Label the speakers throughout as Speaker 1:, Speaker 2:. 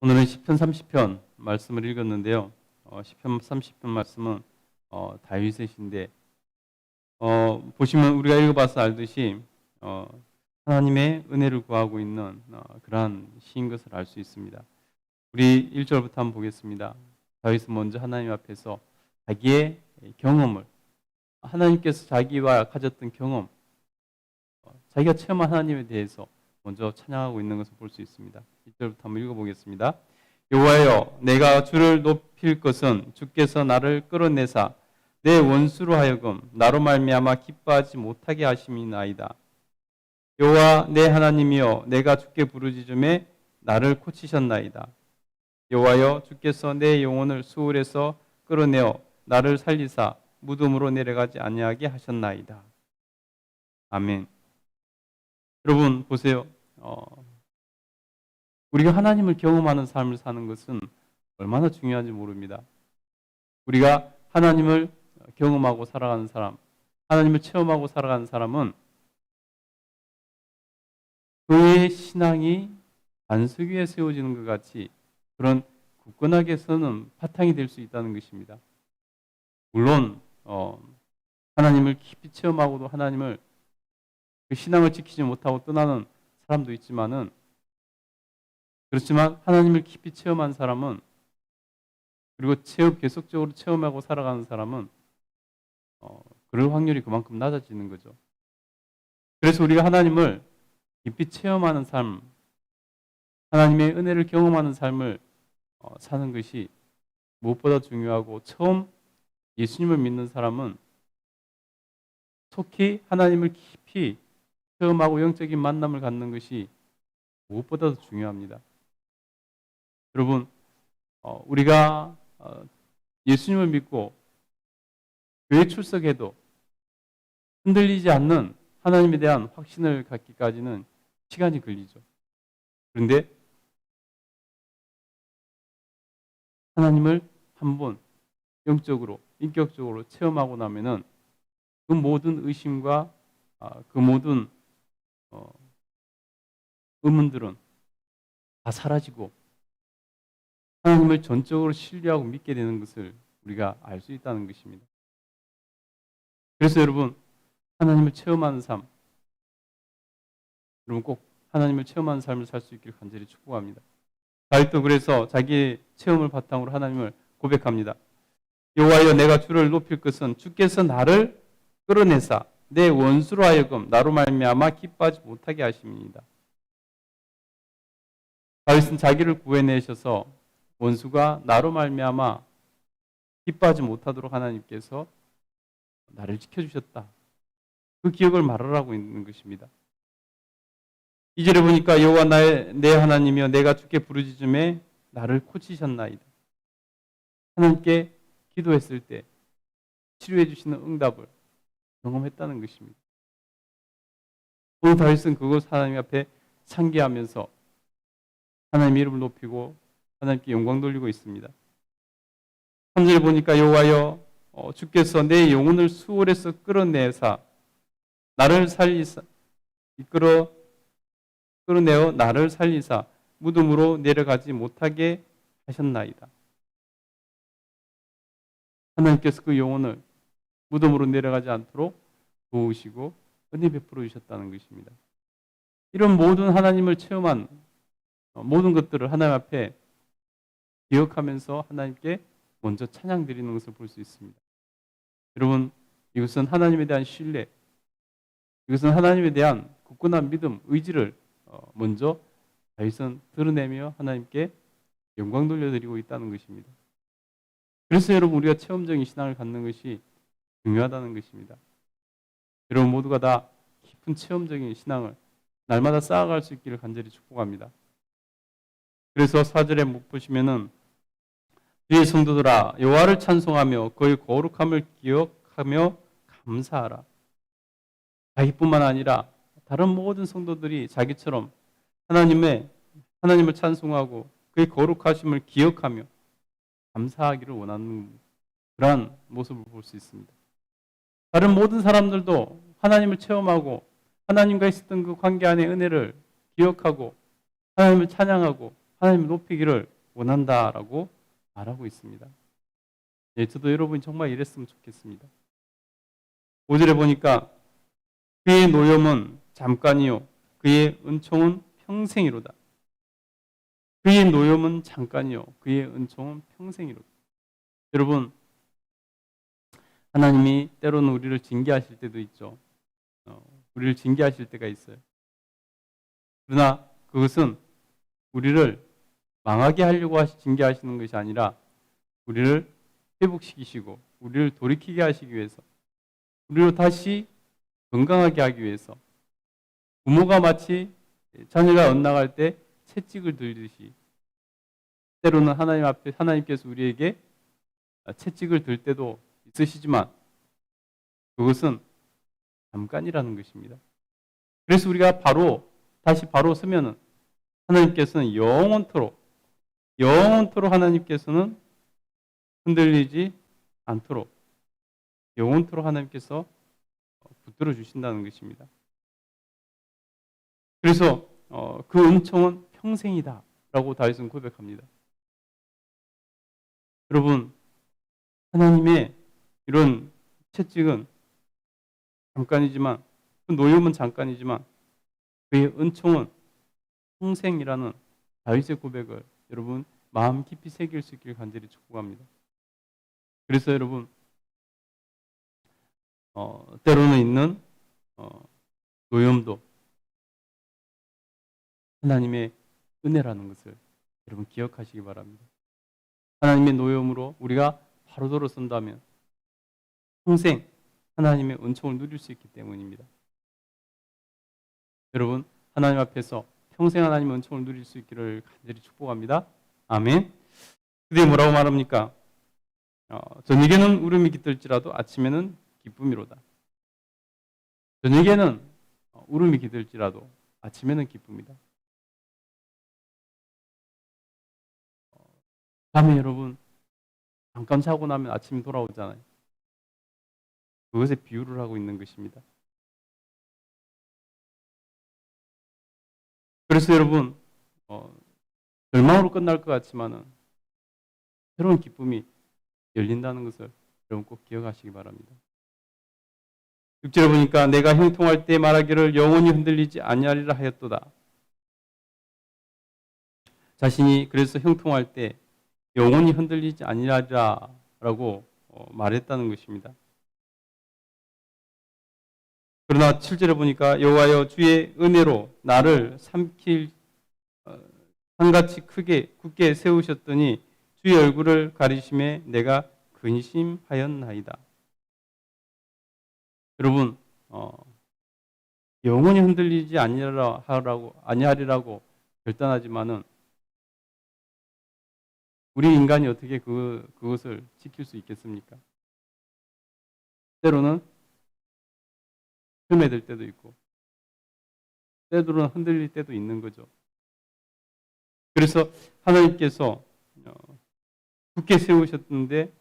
Speaker 1: 오늘은 시편 30편 말씀을 읽었는데요. 시편 30편 말씀은 다윗의 시인데 보시면 우리가 읽어봐서 알듯이 하나님의 은혜를 구하고 있는 그러한 시인 것을 알 수 있습니다. 우리 1절부터 한번 보겠습니다. 다윗은 먼저 하나님 앞에서 자기의 경험을, 하나님께서 자기와 가졌던 경험, 자기가 체험한 하나님에 대해서 먼저 찬양하고 있는 것을 볼 수 있습니다. 1절부터 한번 읽어보겠습니다. 여호와여, 내가 주를 높일 것은 주께서 나를 끌어내사 내 원수로 하여금 나로 말미암아 기뻐하지 못하게 하심이나이다. 여호와 내 하나님이여, 내가 주께 부르짖음에 나를 고치셨나이다. 여호와여, 주께서 내 영혼을 수월에서 끌어내어 나를 살리사 무덤으로 내려가지 아니하게 하셨나이다. 아멘. 여러분 보세요. 우리가 하나님을 경험하는 삶을 사는 것은 얼마나 중요한지 모릅니다. 우리가 하나님을 경험하고 살아가는 사람, 하나님을 체험하고 살아가는 사람은 그의 신앙이 반석 위에 세워지는 것 같이 그런 굳건하게 서는 바탕이 될 수 있다는 것입니다. 물론 하나님을 깊이 체험하고도 하나님을 그 신앙을 지키지 못하고 떠나는 사람도 있지만은, 그렇지만 하나님을 깊이 체험한 사람은, 그리고 계속적으로 체험하고 살아가는 사람은 그럴 확률이 그만큼 낮아지는 거죠. 그래서 우리가 하나님을 깊이 체험하는 삶, 하나님의 은혜를 경험하는 삶을 사는 것이 무엇보다 중요하고, 처음 예수님을 믿는 사람은 속히 하나님을 깊이 체험하고 영적인 만남을 갖는 것이 무엇보다도 중요합니다. 여러분, 우리가 예수님을 믿고 교회 출석해도 흔들리지 않는 하나님에 대한 확신을 갖기까지는 시간이 걸리죠. 그런데 하나님을 한번 영적으로, 인격적으로 체험하고 나면은 그 모든 의심과 그 모든 의문들은 다 사라지고 하나님을 전적으로 신뢰하고 믿게 되는 것을 우리가 알 수 있다는 것입니다. 그래서 여러분, 하나님을 체험하는 삶, 여러분 꼭 하나님을 체험하는 삶을 살 수 있기를 간절히 축복합니다. 다윗도 그래서 자기의 체험을 바탕으로 하나님을 고백합니다. 여호와여, 내가 주를 높일 것은 주께서 나를 끌어내사 내 원수로 하여금 나로 말미암아 기뻐하지 못하게 하심이니이다. 다윗은 자기를 구해내셔서 원수가 나로 말미암아 기뻐하지 못하도록 하나님께서 나를 지켜주셨다. 그 기억을 말하라고 있는 것입니다. 2절에 보니까 여호와 내 하나님이여, 내가 주께 부르짖음에 나를 고치셨나이다. 하나님께 기도했을 때 치료해 주시는 응답을 경험했다는 것입니다. 오늘 다윗은 그것 하나님 앞에 상기하면서 하나님의 이름을 높이고 하나님께 영광 돌리고 있습니다. 3절에 보니까 여호와여, 주께서 내 영혼을 수월에서 끌어내사 나를 살리사 끌어내어 나를 살리사 무덤으로 내려가지 못하게 하셨나이다. 하나님께서 그 영혼을 무덤으로 내려가지 않도록 도우시고 은혜 베풀어 주셨다는 것입니다. 이런 모든 하나님을 체험한 모든 것들을 하나님 앞에 기억하면서 하나님께 먼저 찬양 드리는 것을 볼 수 있습니다. 여러분, 이것은 하나님에 대한 신뢰, 이것은 하나님에 대한 굳건한 믿음, 의지를 먼저 다윗은 드러내며 하나님께 영광 돌려드리고 있다는 것입니다. 그래서 여러분, 우리가 체험적인 신앙을 갖는 것이 중요하다는 것입니다. 여러분 모두가 다 깊은 체험적인 신앙을 날마다 쌓아갈 수 있기를 간절히 축복합니다. 그래서 4절에 보시면은 주의 성도들아, 여호와를 찬송하며 그의 거룩함을 기억하며 감사하라. 자기뿐만 아니라 다른 모든 성도들이 자기처럼 하나님을 찬송하고 그의 거룩하심을 기억하며 감사하기를 원하는 그러한 모습을 볼 수 있습니다. 다른 모든 사람들도 하나님을 체험하고 하나님과 있었던 그 관계 안의 은혜를 기억하고 하나님을 찬양하고 하나님을 높이기를 원한다라고 말하고 있습니다. 예, 저도 여러분이 정말 이랬으면 좋겠습니다. 5절에 보니까 그의 노염은 잠깐이요 그의 은총은 평생이로다. 그의 노염은 잠깐이요 그의 은총은 평생이로다. 여러분, 하나님이 때로는 우리를 징계하실 때도 있죠. 우리를 징계하실 때가 있어요. 그러나 그것은 우리를 망하게 하려고 징계하시는 것이 아니라 우리를 회복시키시고 우리를 돌이키게 하시기 위해서, 우리를 다시 건강하게 하기 위해서, 부모가 마치 자녀가 엇나갈 때 채찍을 들듯이 때로는 하나님 앞에 하나님께서 우리에게 채찍을 들 때도 있으시지만 그것은 잠깐이라는 것입니다. 그래서 우리가 다시 서면은 하나님께서는 영원토록 하나님께서는 흔들리지 않도록 영원토록 하나님께서 붙들어 주신다는 것입니다. 그래서 그 은총은 평생이다라고 다윗은 고백합니다. 여러분, 하나님의 이런 채찍은 잠깐이지만, 그 노염은 잠깐이지만 그의 은총은 평생이라는 다윗의 고백을 여러분 마음 깊이 새길 수 있길 간절히 축복합니다. 그래서 여러분, 때로는 있는 노염도 하나님의 은혜라는 것을 여러분 기억하시기 바랍니다. 하나님의 노염으로 우리가 바로 돌아선다면 평생 하나님의 은총을 누릴 수 있기 때문입니다. 여러분, 하나님 앞에서 평생 하나님의 은총을 누릴 수 있기를 간절히 축복합니다. 아멘. 그게 뭐라고 말합니까? 저녁에는 울음이 깃들지라도 아침에는 기쁨이로다. 저녁에는 울음이 깃들지라도 아침에는 기쁨이다. 밤에 여러분 잠깐 자고 나면 아침이 돌아오잖아요. 그것에 비유를 하고 있는 것입니다. 그래서 여러분, 절망으로 끝날 것 같지만은 새로운 기쁨이 열린다는 것을 여러분 꼭 기억하시기 바랍니다. 6절에 보니까 내가 형통할 때 말하기를 영원히 흔들리지 아니하리라 하였도다. 자신이 그래서 형통할 때 영원히 흔들리지 아니하리라라고 말했다는 것입니다. 그러나 7절에 보니까 여호와여 주의 은혜로 나를 삼킬 산같이 굳게 세우셨더니 주의 얼굴을 가리심에 내가 근심하였나이다. 여러분, 영원히 흔들리지 아니하리라고 결단하지만은 우리 인간이 어떻게 그것을 지킬 수 있겠습니까? 때로는 헤매들 때도 있고 때로는 흔들릴 때도 있는 거죠. 그래서 하나님께서 굳게 세우셨는데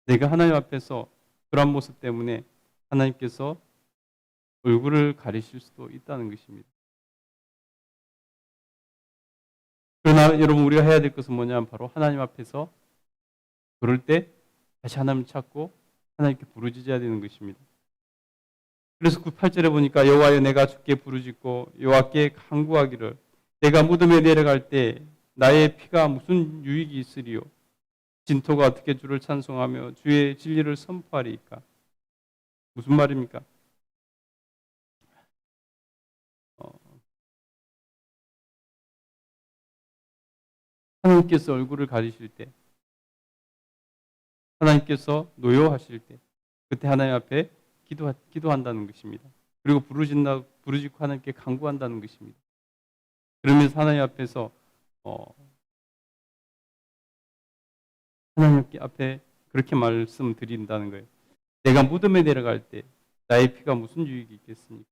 Speaker 1: 내가 하나님 앞에서 그런 모습 때문에 하나님께서 얼굴을 가리실 수도 있다는 것입니다. 그러나 여러분, 우리가 해야 될 것은 뭐냐면 바로 하나님 앞에서 그럴 때 다시 하나님을 찾고 하나님께 부르짖어야 되는 것입니다. 그래서 8절에 보니까 여호와여 내가 주께 부르짖고 여호와께 간구하기를 내가 무덤에 내려갈 때 나의 피가 무슨 유익이 있으리요? 진토가 어떻게 주를 찬송하며 주의 진리를 선포하리이까? 무슨 말입니까? 하나님께서 얼굴을 가리실 때, 하나님께서 노여하실 때, 그때 하나님 앞에 기도한다는 것입니다. 그리고 부르짖고 하나님께 간구한다는 것입니다. 그러면서 하나님 앞에서 하나님 앞에 그렇게 말씀드린다는 거예요. 내가 무덤에 내려갈 때 나의 피가 무슨 유익이 있겠습니까?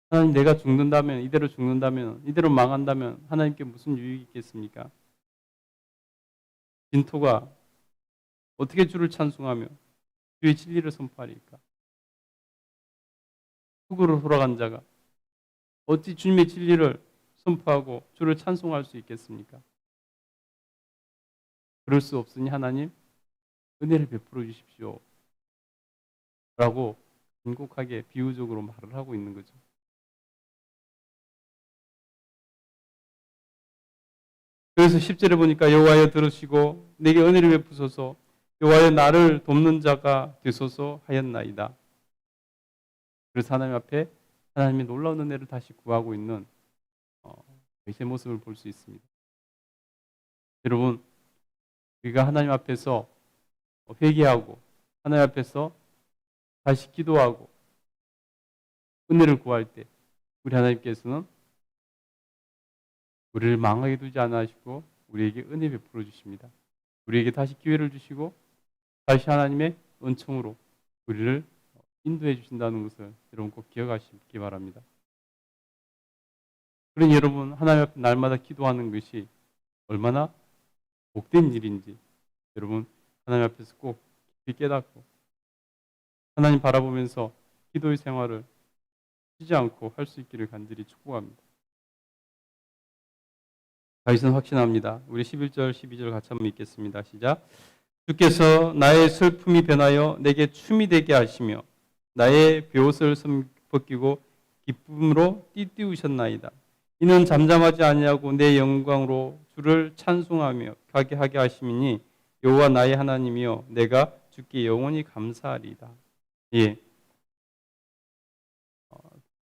Speaker 1: 하나님, 내가 죽는다면, 이대로 망한다면 하나님께 무슨 유익이 있겠습니까? 진토가 어떻게 주를 찬송하며 주의 진리를 선포하리까? 흙으로 돌아간 자가 어찌 주님의 진리를 선포하고 주를 찬송할 수 있겠습니까? 그럴 수 없으니 하나님 은혜를 베풀어 주십시오. 라고 간곡하게 비유적으로 말을 하고 있는 거죠. 그래서 10절에 보니까 여호와여 들으시고 내게 은혜를 베푸소서 여호와여 나를 돕는 자가 되소서 하였나이다. 그래서 하나님 앞에 하나님의 놀라운 은혜를 다시 구하고 있는 제 모습을 볼 수 있습니다. 여러분 우리가 하나님 앞에서 회개하고 하나님 앞에서 다시 기도하고 은혜를 구할 때 우리 하나님께서는 우리를 망하게 두지 않아 하시고 우리에게 은혜 베풀어 주십니다. 우리에게 다시 기회를 주시고 다시 하나님의 은총으로 우리를 인도해 주신다는 것을 여러분 꼭 기억하시기 바랍니다. 그러니 여러분 하나님 앞에 날마다 기도하는 것이 얼마나 복된 일인지 여러분 하나님 앞에서 꼭 깊이 깨닫고 하나님 바라보면서 기도의 생활을 쉬지 않고 할 수 있기를 간절히 축복합니다. 다윗은 확신합니다. 우리 11절 12절 같이 한번 읽겠습니다. 시작. 주께서 나의 슬픔이 변하여 내게 춤이 되게 하시며 나의 베옷을 벗기고 기쁨으로 띠띠우셨나이다. 이는 잠잠하지 아니하고 내 영광으로 주를 찬송하며 가게 하게 하심이니 여호와 나의 하나님이여 내가 주께 영원히 감사하리이다. 예,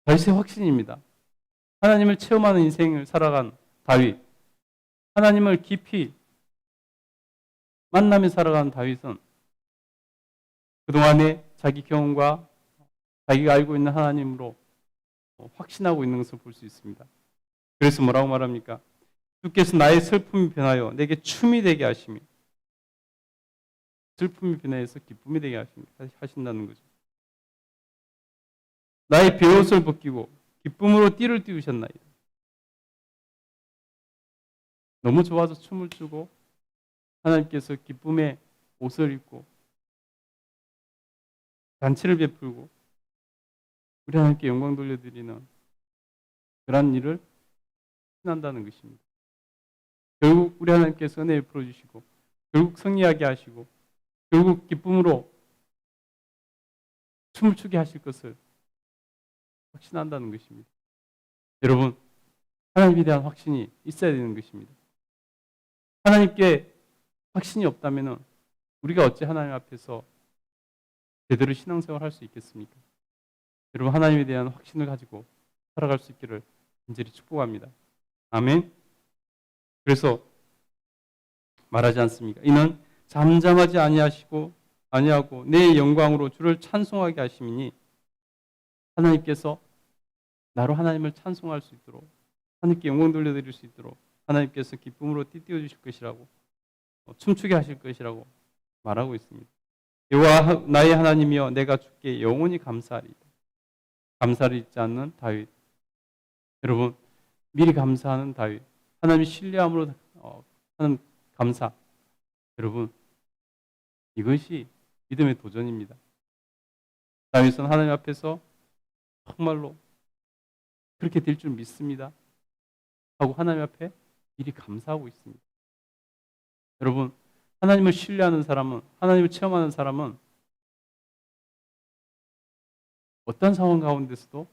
Speaker 1: 다윗의 확신입니다. 하나님을 체험하는 인생을 살아간 다윗, 하나님을 깊이 만나며 살아간 다윗은 그동안에 자기 경험과 자기가 알고 있는 하나님으로 확신하고 있는 것을 볼 수 있습니다. 그래서 뭐라고 말합니까? 주께서 나의 슬픔이 변하여 내게 춤이 되게 하시며 슬픔이 변해서 기쁨이 되게 하신다는 거죠. 나의 베옷을 벗기고 기쁨으로 띠를 띠우셨나이다. 너무 좋아서 춤을 추고 하나님께서 기쁨의 옷을 입고 잔치를 베풀고 우리 하나님께 영광 돌려드리는 그런 일을 신한다는 것입니다. 결국 우리 하나님께서 은혜 베풀어 주시고 결국 승리하게 하시고 결국 기쁨으로 춤을 추게 하실 것을 확신한다는 것입니다. 여러분 하나님에 대한 확신이 있어야 되는 것입니다. 하나님께 확신이 없다면 우리가 어찌 하나님 앞에서 제대로 신앙생활을 할 수 있겠습니까? 여러분 하나님에 대한 확신을 가지고 살아갈 수 있기를 간절히 축복합니다. 아멘. 그래서 말하지 않습니까? 이는 잠잠하지 아니하고 내 영광으로 주를 찬송하게 하심이니 하나님께서 나로 하나님을 찬송할 수 있도록 하나님께 영광 돌려드릴 수 있도록 하나님께서 기쁨으로 띠띠워 주실 것이라고 춤추게 하실 것이라고 말하고 있습니다. 여호와 나의 하나님이여 내가 주께 영원히 감사하리이다. 감사를 잊지 않는 다윗. 여러분 미리 감사하는 다윗. 하나님이 신뢰함으로 하는 감사. 여러분 이것이 믿음의 도전입니다. 다윗은 하나님 앞에서 정말로 그렇게 될 줄 믿습니다. 하고 하나님 앞에 미리 감사하고 있습니다. 여러분 하나님을 신뢰하는 사람은 하나님을 체험하는 사람은 어떤 상황 가운데서도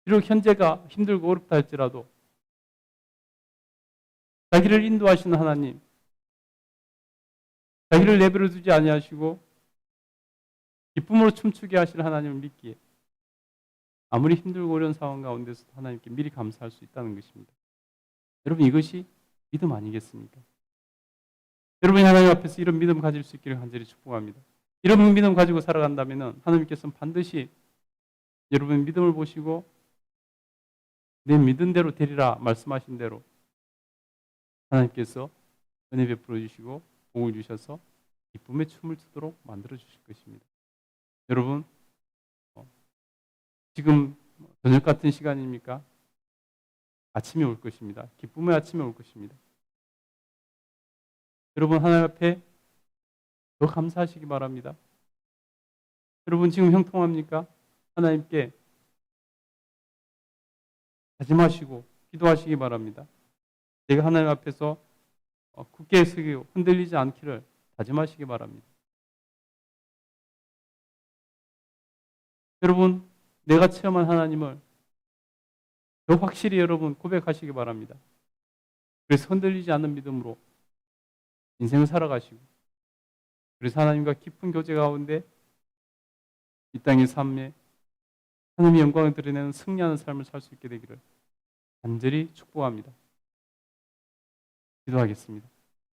Speaker 1: 비록 현재가 힘들고 어렵다 할지라도 자기를 인도하시는 하나님, 자기를 내버려 두지 아니하시고 기쁨으로 춤추게 하시는 하나님을 믿기에 아무리 힘들고 어려운 상황 가운데서도 하나님께 미리 감사할 수 있다는 것입니다. 여러분 이것이 믿음 아니겠습니까? 여러분이 하나님 앞에서 이런 믿음 가질 수 있기를 간절히 축복합니다. 이런 믿음 가지고 살아간다면 하나님께서는 반드시 여러분의 믿음을 보시고 내 믿은 대로 되리라 말씀하신 대로 하나님께서 은혜 베풀어 주시고 복을 주셔서 기쁨의 춤을 추도록 만들어 주실 것입니다. 여러분 지금 저녁 같은 시간입니까? 아침이 올 것입니다. 기쁨의 아침이 올 것입니다. 여러분 하나님 앞에 더 감사하시기 바랍니다. 여러분 지금 형통합니까? 하나님께 다짐하시고 기도하시기 바랍니다. 내가 하나님 앞에서 굳게 서고 흔들리지 않기를 다짐하시기 바랍니다. 여러분, 내가 체험한 하나님을 더 확실히 여러분 고백하시기 바랍니다. 그래서 흔들리지 않는 믿음으로 인생을 살아가시고, 그래서 하나님과 깊은 교제 가운데 이 땅의 삶에 하나님의 영광을 드러내는 승리하는 삶을 살 수 있게 되기를 간절히 축복합니다. 기도하겠습니다.